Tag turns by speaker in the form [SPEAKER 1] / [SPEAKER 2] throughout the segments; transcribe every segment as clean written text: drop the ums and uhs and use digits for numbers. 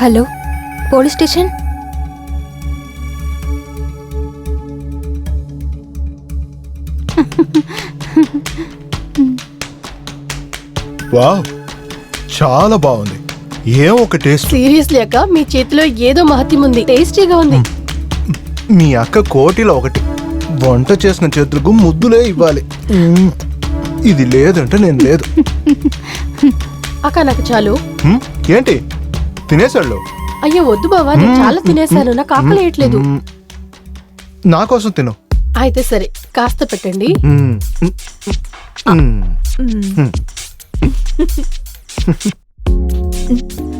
[SPEAKER 1] Hello, police station.
[SPEAKER 2] Wow, చాలా బాగుంది. ఏం ఒక టేస్ట్.
[SPEAKER 3] సీరియస్లీ అక్క, మీ చేతిలో ఏదో మహత్యం ఉంది. టేస్టీగా ఉంది.
[SPEAKER 2] మీ అక్క కోటిలో ఒకటి. వంట చేసిన చేతులకు ముద్దులే ఇవ్వాలి. ఇది లేదంటే నేను లేదు.
[SPEAKER 3] అక్క నాకు చాలు.
[SPEAKER 2] ఏంటి తినేసాళ్ళు?
[SPEAKER 3] అయ్యో వద్దు బావా, నేను చాలా తినేసాను. నాకు ఆకలి వేయట్లేదు.
[SPEAKER 2] నా కోసం తిను.
[SPEAKER 3] అయితే సరే, కాస్త పెట్టండి.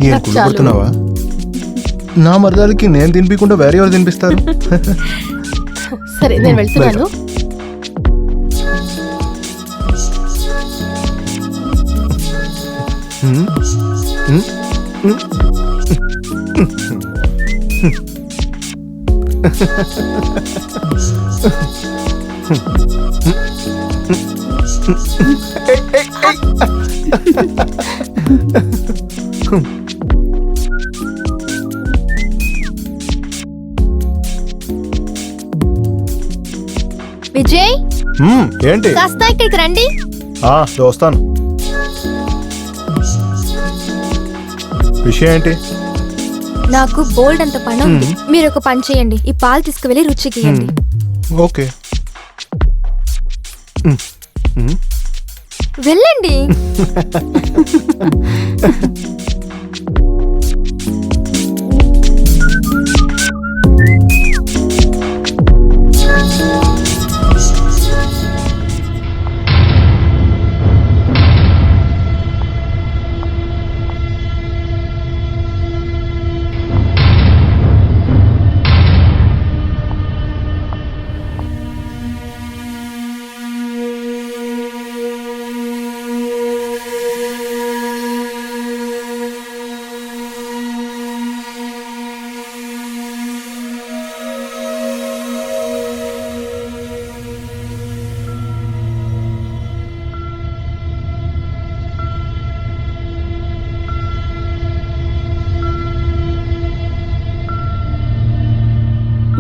[SPEAKER 2] ఏం కుళ్ళుతున్నావా? నా మరదాలకి నేను తినిపించకుండా వేరే ఎవరు తినిపిస్తారు?
[SPEAKER 3] సరే, నేను వెళ్తున్నాను.
[SPEAKER 1] విజయ్,
[SPEAKER 2] ఏంటి?
[SPEAKER 1] కాస్త ఇక్కడికి రండి.
[SPEAKER 2] చూస్తాను. విషయం ఏంటి?
[SPEAKER 1] నాకు బోల్డ్ అంత పని ఉంది. మీరు ఒక పని చేయండి, ఈ పాలు తీసుకువెళ్ళి రుచికి ఇయ్యండి.
[SPEAKER 2] ఓకే,
[SPEAKER 1] వెళ్ళండి.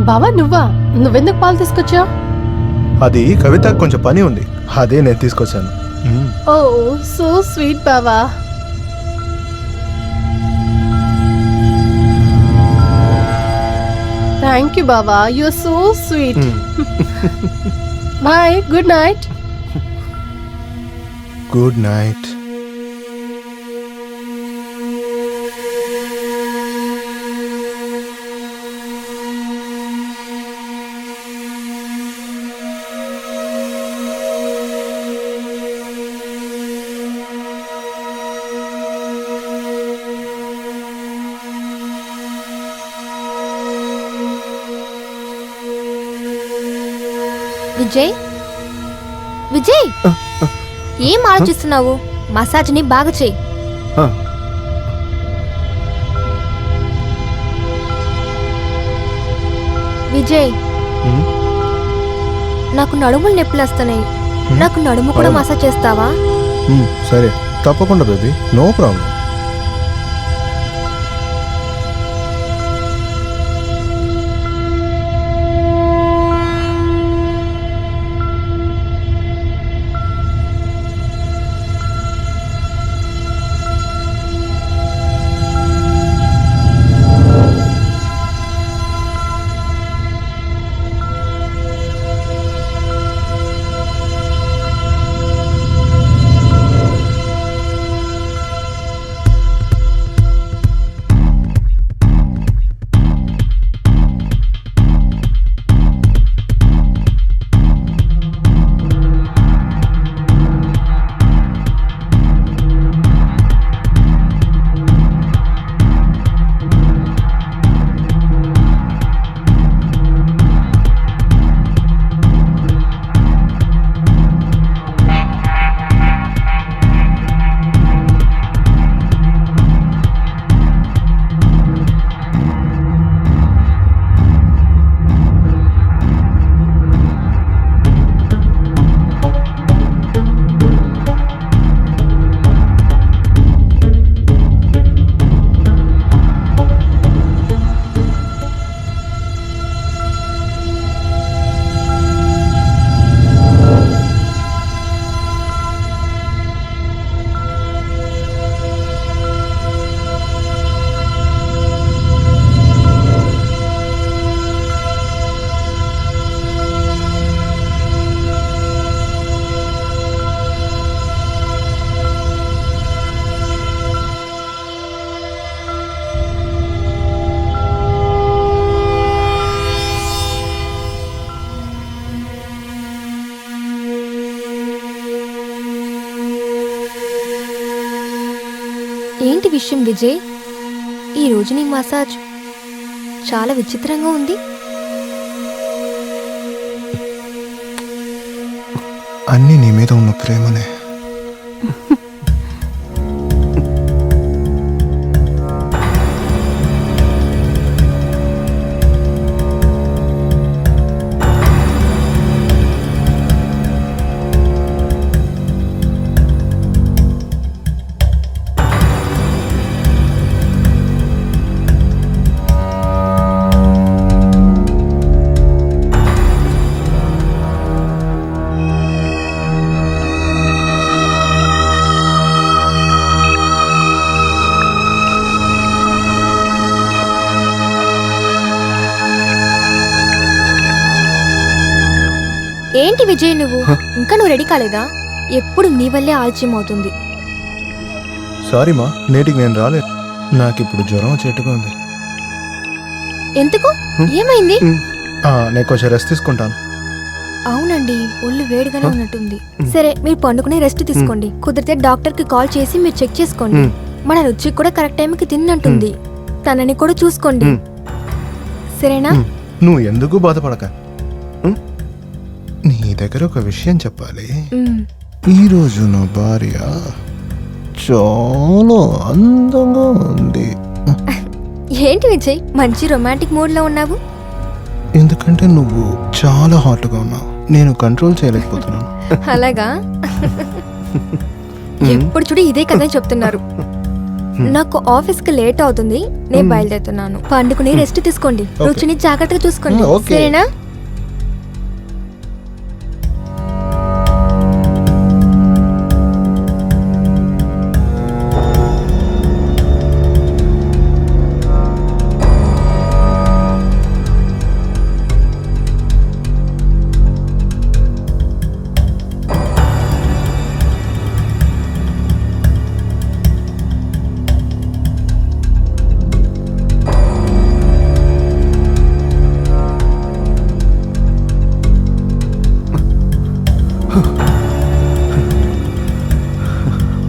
[SPEAKER 3] బావా, నువ్వెందుకు పాలు తీసుకొచ్చావు?
[SPEAKER 2] అది కవిత కొంచెం పని ఉంది, అదే నేను తీసుకొచ్చాను.
[SPEAKER 3] ఓ సో స్వీట్ బావా. థ్యాంక్ యూ బావా, you are so sweet. Bye, good night.
[SPEAKER 2] Good night.
[SPEAKER 1] Vijay, Vijay, ఏం ఆలోచిస్తున్నావు? మసాజ్ ని బాగా చెయ్యి. విజయ్, నాకు నడుములు నొప్పులు వస్తున్నాయి. నాకు నడుము కూడా మసాజ్ చేస్తావా?
[SPEAKER 2] సరే, తప్పకుండా బేబీ, నో ప్రాబ్లం.
[SPEAKER 1] ఏంటి విషయం విజయ్? ఈ రోజు నీ మసాజ్ చాలా విచిత్రంగా ఉంది.
[SPEAKER 2] అన్నీ నీ మీద ఉన్న ప్రేమనే.
[SPEAKER 1] ఏంటి విజయ్ నువ్వు ఇంకా నువ్వు రెడీ కాలేదా? ఎప్పుడు నీ వల్లే ఆలస్యం అవుతుంది.
[SPEAKER 2] సారీ మా, నేటికి నేను రాలేదు. నాకిప్పుడు జ్వరం వచ్చేట్టుగా ఉంది.
[SPEAKER 1] ఎందుకు? ఏమైంది?
[SPEAKER 2] నేను కొంచెం రెస్ట్ తీసుకుంటాను.
[SPEAKER 1] అవునండి, ఒళ్ళు వేడిగానే ఉన్నట్టుంది. సరే, మీరు పండుకునే రెస్ట్ తీసుకోండి. కుదిరితే డాక్టర్ కి కాల్ చేసి మీరు చెక్ చేసుకోండి. మన రుచి కూడా కరెక్ట్ టైంకి తిన్నట్టుంది. తనని కూడా చూసుకోండి, సరేనా?
[SPEAKER 2] నువ్వు ఎందుకు బాధపడక. నీ దగ్గర ఒక విషయం చెప్పాలి. ఈరోజు నా భార్య చాలా అందంగా ఉంది.
[SPEAKER 1] ఏంటి విజయ్, మంచి రొమాంటిక్ మూడ్ లో ఉన్నావు?
[SPEAKER 2] ఎందుకంటే నువ్వు చాలా హాట్గా ఉన్నావు, నేను కంట్రోల్ చేయలేకపోతున్నాను.
[SPEAKER 1] అలాగా? ఎప్పుడు చూడు ఇదే కథ చెప్తున్నారు. నాకు ఆఫీస్ కి లేట్ అవుతుంది, నేను బయలుదేరుతున్నాను. పండుకుని రెస్ట్ తీసుకోండి, రుచిని జాగ్రత్తగా చూసుకోండి, సరేనా?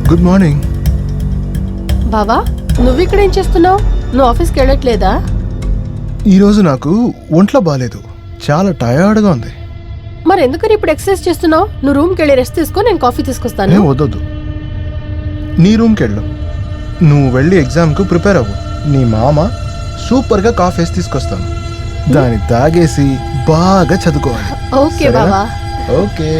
[SPEAKER 2] Good morning.
[SPEAKER 3] బావా, నువ్వు ఇక్కడ ఏం చేస్తున్నావు? నువ్వు ఆఫీస్కి వెళ్ళట్లేదా?
[SPEAKER 2] ఈరోజు నాకు ఒంట్లో బాగాలేదు, చాలా టయర్డ్గా ఉంది.
[SPEAKER 3] మరి ఎందుకని ఇప్పుడు ఎక్సర్సైజ్ చేస్తున్నావు? నువ్వు రూమ్కి వెళ్ళి రెస్ట్ తీసుకో, నేను కాఫీ తీసుకొస్తాను.
[SPEAKER 2] వద్దొద్దు, నీ రూమ్కి వెళ్ళు. నువ్వు వెళ్ళి ఎగ్జామ్కు ప్రిపేర్ అవ్వు. నీ మామ సూపర్గా కాఫీ వేసి తీసుకొస్తాను, దాన్ని తాగేసి బాగా చదువుకోవాలి.
[SPEAKER 3] ఓకే బావా.
[SPEAKER 2] ఓకే.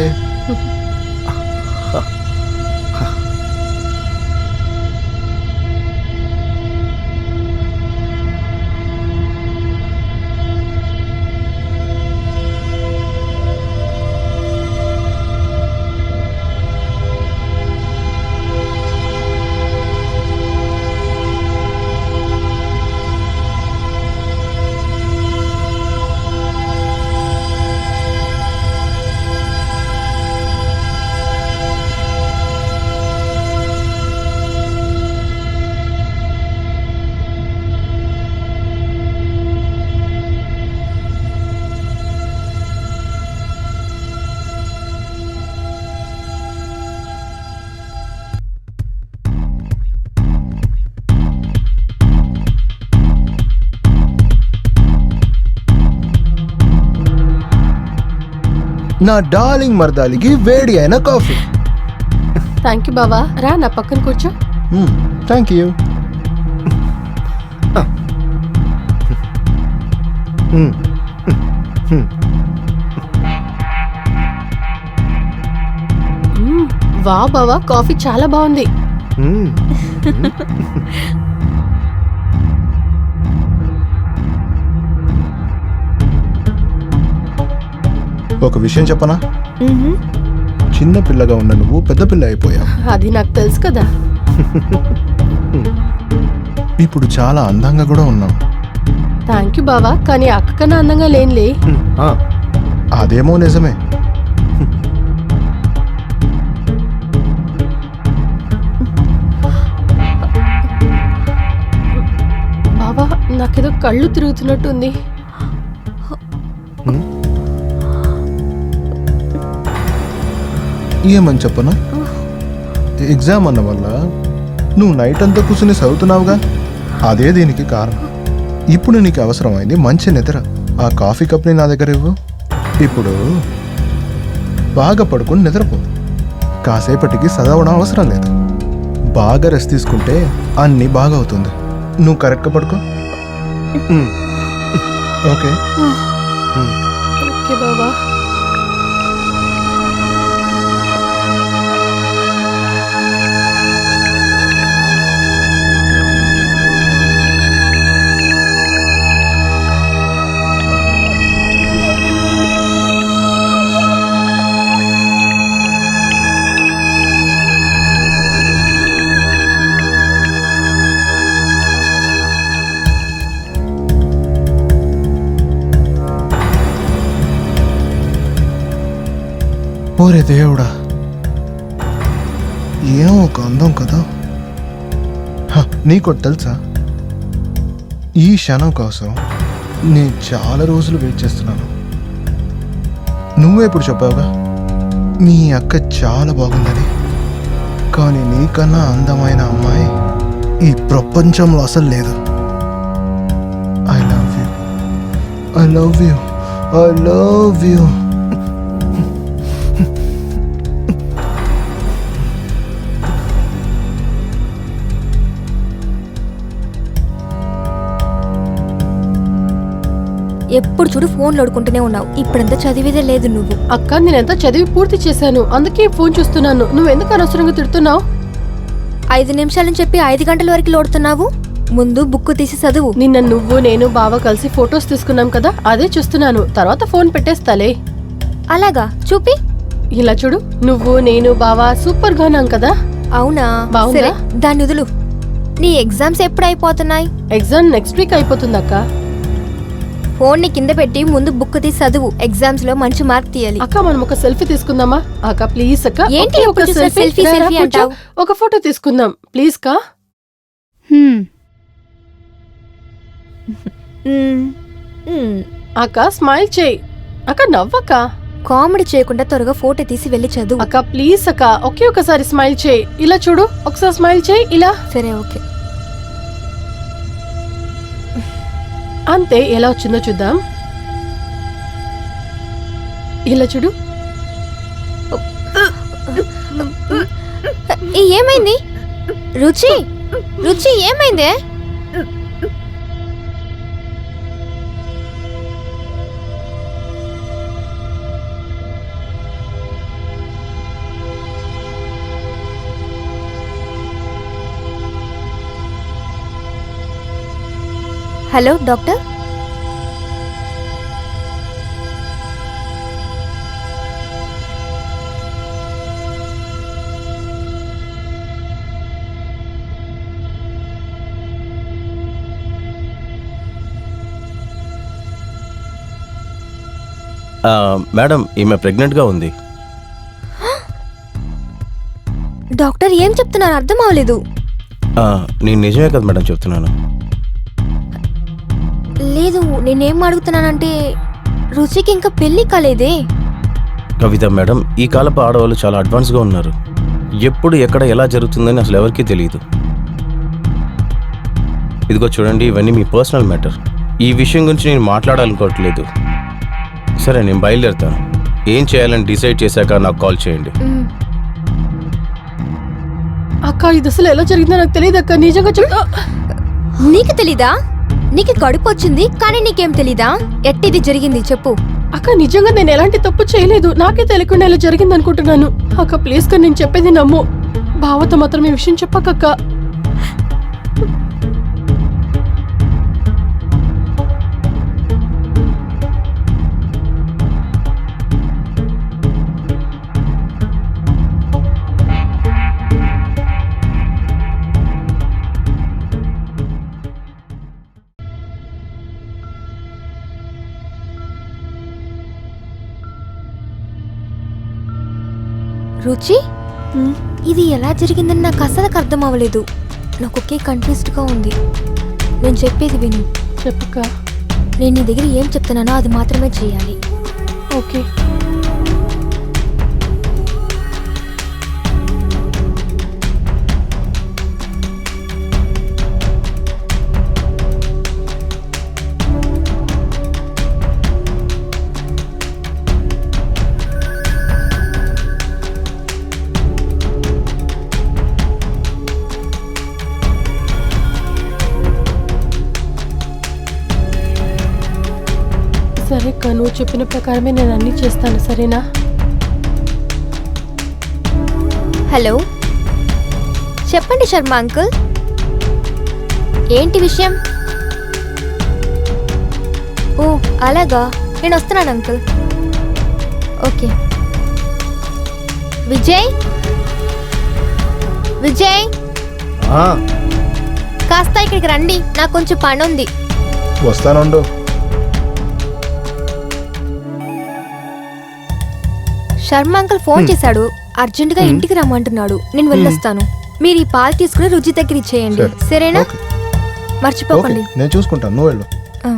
[SPEAKER 2] నా డార్లింగ్ మర్దాలికి వేడి అయిన కాఫీ.
[SPEAKER 3] థ్యాంక్ యూ బావా. రా నా పక్కన కూర్చో.
[SPEAKER 2] Thank you.
[SPEAKER 3] వా బావా, కాఫీ చాలా బాగుంది.
[SPEAKER 2] ఒక విషయం చెప్పనా? చిన్న పిల్లగా ఉన్న నువ్వు పెద్ద పిల్ల అయిపోయావు.
[SPEAKER 3] అది నాకు తెలుసు కదా.
[SPEAKER 2] ఇప్పుడు చాలా అందంగా కూడా ఉన్నావు.
[SPEAKER 3] థ్యాంక్ యూ బావా, కానీ అక్క కన్నా అందంగా లేనులే.
[SPEAKER 2] అదేమో నిజమే.
[SPEAKER 3] బావా, నాకేదో కళ్ళు తిరుగుతున్నట్టుంది.
[SPEAKER 2] ఏమని చెప్పనా? ఎగ్జామ్ అన్న వల్ల నువ్వు నైట్ అంతా కూర్చుని చదువుతున్నావుగా, అదే దీనికి కారణం. ఇప్పుడు నీకు అవసరమైంది మంచి నిద్ర. ఆ కాఫీ కప్ని నా దగ్గర ఇవ్వు. ఇప్పుడు బాగా పడుకుని నిద్రపో. కాసేపటికి చదవడం అవసరం లేదు. బాగా రెస్ట్ తీసుకుంటే అన్నీ బాగా అవుతుంది. నువ్వు కరెక్ట్గా పడుకో. ఓకే.
[SPEAKER 3] ఓకే బావా.
[SPEAKER 2] ఓరే దేవుడా, ఏం ఒక అందం కదా. నీకు తెలుసా, ఈ క్షణం కోసం నేను చాలా రోజులు వెయిట్ చేస్తున్నాను. నువ్వే ఇప్పుడు చెప్పావుగా మీ అక్క చాలా బాగుందని. కానీ నీకన్నా అందమైన అమ్మాయి ఈ ప్రపంచంలో అసలు లేదు. I love you, I love you, I love you.
[SPEAKER 1] ఎప్పుడు చూడు ఫోన్లు ఆడుకుంటూనే ఉన్నావు. ఇప్పుడంతా చదివేదే లేదు నువ్వు.
[SPEAKER 3] అక్క నేనెంత చదివి పూర్తి చేశాను, అందుకే ఫోన్ చూస్తున్నాను. నువ్వు ఎందుకు అనవసరంగా తిడుతున్నావు?
[SPEAKER 1] 5 నిమిషాలని చెప్పి 5 గంటల వరకు లోడుతున్నావు. ముందు బుక్ తీసి చదువు.
[SPEAKER 3] నిన్న నువ్వు నేను బావ కలిసి ఫొటోస్ తీసుకున్నాం కదా, అదే చూస్తున్నాను. తర్వాత ఫోన్ పెట్టేస్తాలే.
[SPEAKER 1] అలాగా, చూపి.
[SPEAKER 3] ఇలా చూడు, నువ్వు నేను బావ సూపర్ గా ఉన్నాం కదా.
[SPEAKER 1] అవునా,
[SPEAKER 3] బావుందా?
[SPEAKER 1] సరే దాన్ని వదులు. నీ ఎగ్జామ్స్ ఎప్పుడు అయిపోతున్నాయి?
[SPEAKER 3] ఎగ్జామ్ నెక్స్ట్ వీక్ అయిపోతుంది అక్క.
[SPEAKER 1] ఫోన్ ని కింద పెట్టి ముందు బుక్ తీసి చదువు. ఎగ్జామ్స్ లో మంచి మార్క్ తీయాలి.
[SPEAKER 3] అక్క మనం ఒక సెల్ఫీ తీసుకుందామా? అక్క ప్లీజ్ అక్క.
[SPEAKER 1] ఏంటి
[SPEAKER 3] ఒకే
[SPEAKER 1] ఎప్పుడు
[SPEAKER 3] ఒక
[SPEAKER 1] చూసినా
[SPEAKER 3] సెల్ఫీ
[SPEAKER 1] సెల్ఫీ సెల్ఫీ
[SPEAKER 3] కూర్చో.
[SPEAKER 1] అంటావు?
[SPEAKER 3] ఒక ఫోటో తీసుకుందాం ప్లీజ్ కా. అక్క స్మైల్ చేయి. అక్క నవ్వక్క.
[SPEAKER 1] కామెడీ చేయకుండా త్వరగా ఫోటో తీసి వెళ్ళి చదువు.
[SPEAKER 3] అక్క ప్లీజ్ అక్క, ఒకే ఒకసారి స్మైల్ చేయి. ఇలా చూడు, ఒకసారి స్మైల్ చేయి. ఇలా
[SPEAKER 1] సరే ఓకే.
[SPEAKER 3] అంతే. ఎలా వచ్చిందో చూద్దాం. ఇలా చూడు.
[SPEAKER 1] ఏమైంది రుచి? రుచి ఏమైందే? Hello doctor.
[SPEAKER 4] మేడం, ఈమె ప్రెగ్నెంట్గా ఉంది.
[SPEAKER 1] డాక్టర్ ఏం చెప్తున్నారు అర్థం అవ్వలేదు.
[SPEAKER 4] నేను నిజమే కదా మేడం చెప్తున్నాను.
[SPEAKER 1] లేదు, నేనేం అడుగుతున్నానంటే రుచికి ఇంకా పెళ్లి కాలేదే.
[SPEAKER 4] కవిత మేడం, ఈ కాలపు ఆడవాళ్ళు చాలా అడ్వాన్స్గా ఉన్నారు. ఎప్పుడు ఎక్కడ ఎలా జరుగుతుందని అసలు ఎవరికీ తెలియదు. ఇదిగో చూడండి, ఇవన్నీ మీ పర్సనల్ మ్యాటర్. ఈ విషయం గురించి నేను మాట్లాడాలనుకోవట్లేదు. సరే నేను బయలుదేరుతాను. ఏం చేయాలని డిసైడ్ చేశాక నాకు కాల్ చేయండి.
[SPEAKER 3] అక్క ఇది అసలు ఎలా జరిగిందో నాకు తెలియదు అక్క, నిజంగా చెప్పు.
[SPEAKER 1] నీకు తెలీదా? నీకు కడుపు వచ్చింది కానీ నీకేం తెలీదా? ఎట్టిది జరిగింది చెప్పు.
[SPEAKER 3] అక్క నిజంగా నేను ఎలాంటి తప్పు చేయలేదు. నాకే తెలియకుండా ఇలా జరిగింది అనుకుంటున్నాను. అక్క ప్లీజ్ గా నేను చెప్పేది నమ్ము. బావతో మాత్రం ఈ విషయం చెప్పకక్క.
[SPEAKER 1] రుచి, ఇది ఎలా జరిగిందని నాకు అసలు అర్థం అవ్వలేదు. నాకు ఒకే కన్ఫ్యూజ్డ్గా ఉంది. నేను చెప్పేది విను.
[SPEAKER 3] చెప్పక్క.
[SPEAKER 1] నేను నీ దగ్గర ఏం చెప్తున్నానో అది మాత్రమే చేయాలి.
[SPEAKER 3] ఓకే. సరే అక్క, నువ్వు చెప్పిన ప్రకారమే నేను అన్ని చేస్తాను, సరేనా?
[SPEAKER 1] హలో, చెప్పండి శర్మ అంకుల్, ఏంటి విషయం? ఓ అలాగా, నేను వస్తున్నాను అంకుల్. ఓకే. విజయ్, విజయ్ కాస్త ఇక్కడికి రండి, నాకు కొంచెం పని ఉంది.
[SPEAKER 2] వస్తానుండు.
[SPEAKER 1] శర్మ అంకుల్ ఫోన్ చేశాడు, అర్జెంటుగా ఇంటికి రమ్మంటున్నాడు. నేను వెళ్ళొస్తాను. మీరు ఈ పాలు తీసుకుని రుచి దగ్గర ఇచ్చేయండి,
[SPEAKER 2] సరే.
[SPEAKER 1] సరేనా?
[SPEAKER 2] ఓకే.
[SPEAKER 1] మర్చిపోకండి.
[SPEAKER 2] ఓకే, నేను చూసుకుంటాను, నువ్వు వెళ్ళు.
[SPEAKER 1] ఆ.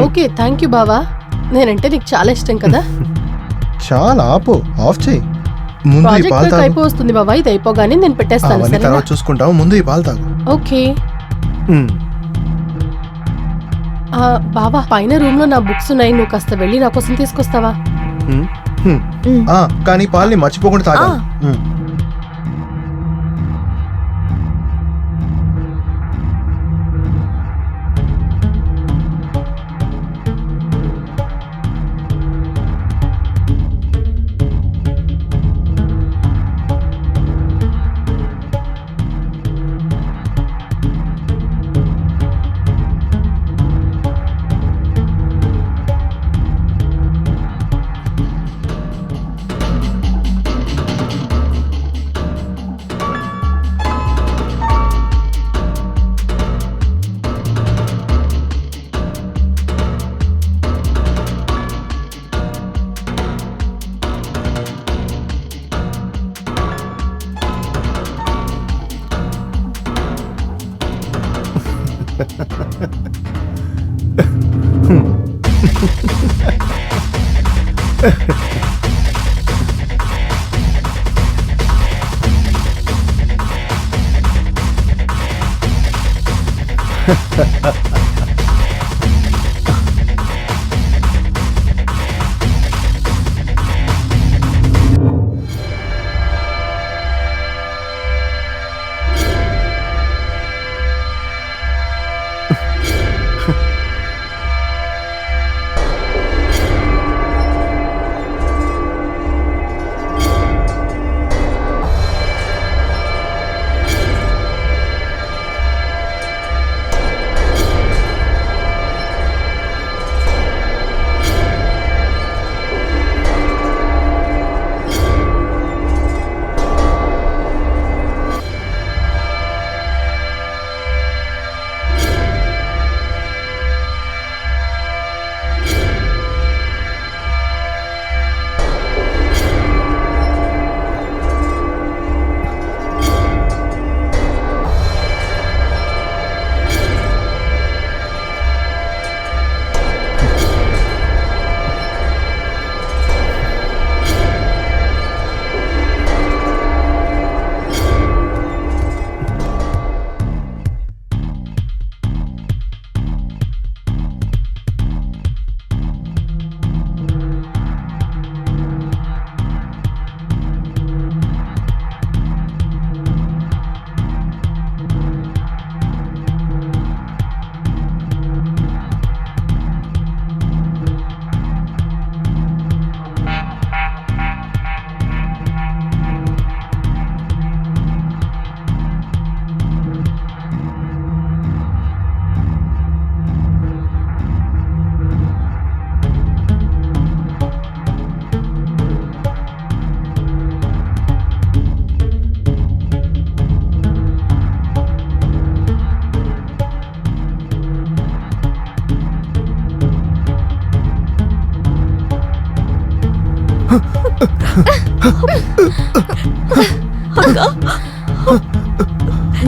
[SPEAKER 3] ఓకే, థ్యాంక్ యూ బావా. నేనంటే నీకు చాలా ఇష్టం కదా.
[SPEAKER 2] చాలా ఆపు, ఆఫ్ చేయి. ముందు ఈ
[SPEAKER 3] ప్రాజెక్ట్
[SPEAKER 2] పాలు
[SPEAKER 3] వర్క్
[SPEAKER 2] తాగు.
[SPEAKER 3] అయిపోతుంది బావా, ఇది అయిపోగానే నేను పెట్టేస్తాను,
[SPEAKER 2] అవన్నీ
[SPEAKER 3] సరేనా?
[SPEAKER 2] తర్వాత చూసుకుంటావు, ముందు ఈ పాలు తాగు.
[SPEAKER 3] ఓకే. బావా, పైన రూమ్ లో నా బుక్స్ ఉన్నాయి, నువ్వు కాస్త వెళ్ళి నా కోసం తీసుకొస్తావా?
[SPEAKER 2] కానీ పాలని మర్చిపోకుండా తాగా.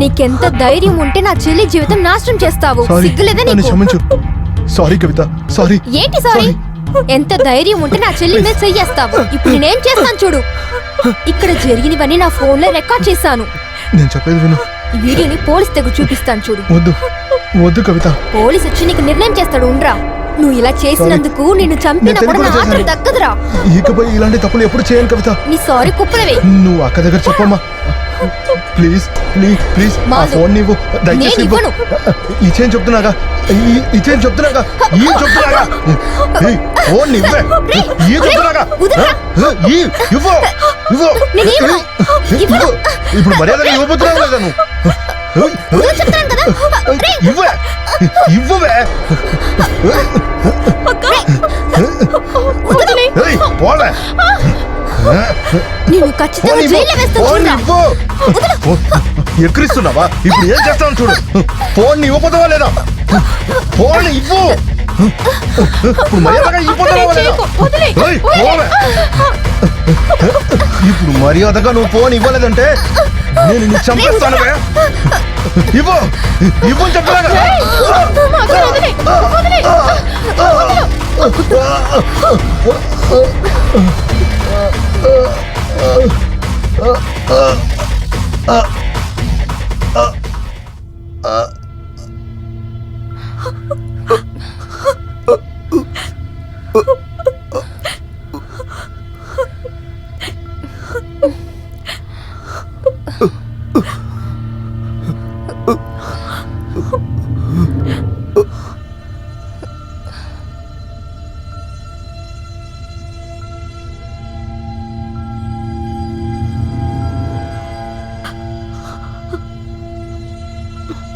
[SPEAKER 1] నీకెంత ధైర్యం ఉంటే నా చెల్లి జీవితం నాశనం చేస్తావు?
[SPEAKER 2] సారీ
[SPEAKER 1] సిగ్గులేదా
[SPEAKER 2] నన్ను
[SPEAKER 1] నీకు?
[SPEAKER 2] క్షమించు. సారీ కవిత, సారీ.
[SPEAKER 1] ఏంటి సారీ? ఎంత ధైర్యం ఉంటే నా చెల్లి మీద చెయ్యేస్తావు? ఇప్పుడు నేనేం చేస్తాను చూడు. ఇక్కడ జరిగినవన్నీ నా ఫోన్ లో రికార్డ్ చేశాను.
[SPEAKER 2] నేను చెప్పేది విను.
[SPEAKER 1] ఈ వీడియోని పోలీస్ దగ్గర చూపిస్తాను చూడు.
[SPEAKER 2] వద్దు వద్దు కవిత.
[SPEAKER 1] పోలీస్ వచ్చి నీకు నిర్ణయం చేస్తాడు. ఉండ్రా. నువ్వు ఇలా చేసినందుకు నిన్ను చంపినా
[SPEAKER 2] నేను
[SPEAKER 1] కూడా నా
[SPEAKER 2] తెలియకుండా
[SPEAKER 1] ఆత్రం
[SPEAKER 2] చేశాను.
[SPEAKER 1] దక్కదురా.
[SPEAKER 2] ఇకపై ఇలాంటి తప్పులు ఎప్పుడు చేయను కవిత.
[SPEAKER 1] నీ సారీ కుప్పలవే.
[SPEAKER 2] నువ్వు అక్క దగ్గర చెప్పమ్మా. ప్లీజ్ ప్లీజ్ ప్లీజ్ ఆ
[SPEAKER 1] మాధవ్,
[SPEAKER 2] ఫోన్ నీవు దయచేసి
[SPEAKER 1] నేను
[SPEAKER 2] ఇవ్వు.
[SPEAKER 1] ఇవ్వను.
[SPEAKER 2] ఇచ్చేం చెప్తున్నాగా, ఇచ్చేం చెప్తున్నాగా, ఈ చెప్తున్నాగా, ఏయ్, ఫోన్ ఇవ్వే, ఈ చెప్తున్నాగా,
[SPEAKER 1] వదలరా.
[SPEAKER 2] ఈ ఇవ్వు ఇవ్వు.
[SPEAKER 1] నేను ఇవ్వను.
[SPEAKER 2] ఇవ్వు. ఇప్పుడు మర్యాదగా ఇవ్వబోతున్నావు కదా నువ్వు.
[SPEAKER 1] నువ్వు చెప్తాను కదా.
[SPEAKER 2] ఇవ్వే ఇవ్వవే.
[SPEAKER 3] వదిలేయ్.
[SPEAKER 2] ఏయ్, పోలే.
[SPEAKER 1] నేను ఖచ్చితంగా
[SPEAKER 2] ఫోన్ ఇవ్వు.
[SPEAKER 1] జైల్లో వేస్తాను
[SPEAKER 2] ఫోన్
[SPEAKER 1] చూడరా.
[SPEAKER 2] ఇవ్వు. ఎక్కిరిస్తున్నావా? ఇప్పుడు ఏం చేస్తాను చూడు. ఫోన్ ఇవ్వపోతావా లేదా? ఫోన్ ఇవ్వు. ఇప్పుడు మర్యాదగా ఇవ్వపోతావా లేదా?
[SPEAKER 3] వదిలేయ్.
[SPEAKER 2] ఏయ్, పోవే. ఇప్పుడు మర్యాదగా నువ్వు ఫోన్ ఇవ్వలేదంటే నేను నిన్ను చంపేస్తాను. ఇవ్వు ఇవ్వు చెప్పలేదా?
[SPEAKER 3] వదిలేయ్. వదిలేయ్.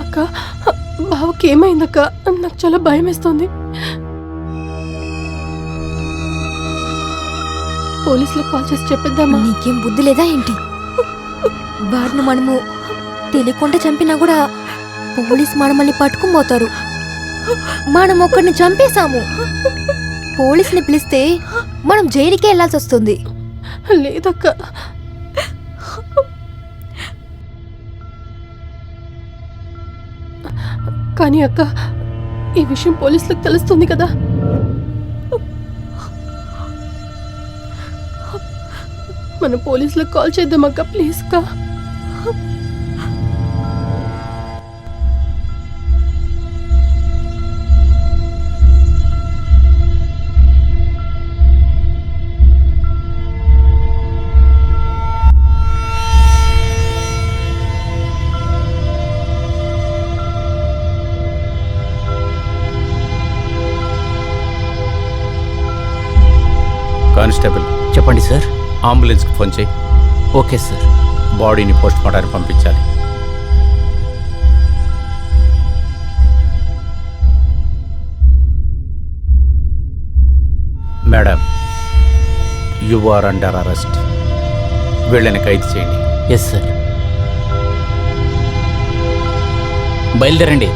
[SPEAKER 3] అక్క, బావకి ఏమైందక్క? నాకు చాలా భయం వేస్తుంది. పోలీసులకు కాల్ చేసి చెప్పేద్దామా?
[SPEAKER 1] నీకేం బుద్ధి లేదా ఏంటి? వారిని మనము తెలియకుండా చంపినా కూడా పోలీస్ మనల్ని పట్టుకుని పోతారు. మనం ఒక్కడిని చంపేశాము. పోలీసుని పిలిస్తే మనం జైలుకే వెళ్లాల్సి వస్తుంది.
[SPEAKER 3] లేదక్క, కానీ అక్క, ఈ విషయం పోలీసులకు తెలుస్తుంది కదా. మనం పోలీసులకు కాల్ చేద్దాం అక్క, ప్లీజ్ అక్క.
[SPEAKER 4] కానిస్టేబుల్,
[SPEAKER 5] చెప్పండి సార్.
[SPEAKER 4] అంబులెన్స్కి ఫోన్ చేయి.
[SPEAKER 5] Okay sir.
[SPEAKER 4] బాడీని పోస్ట్ మార్టానికి పంపించాలి. Madam, you are under arrest. వీళ్ళని ఖైదు చేయండి.
[SPEAKER 5] Yes sir. బయలుదేరండి.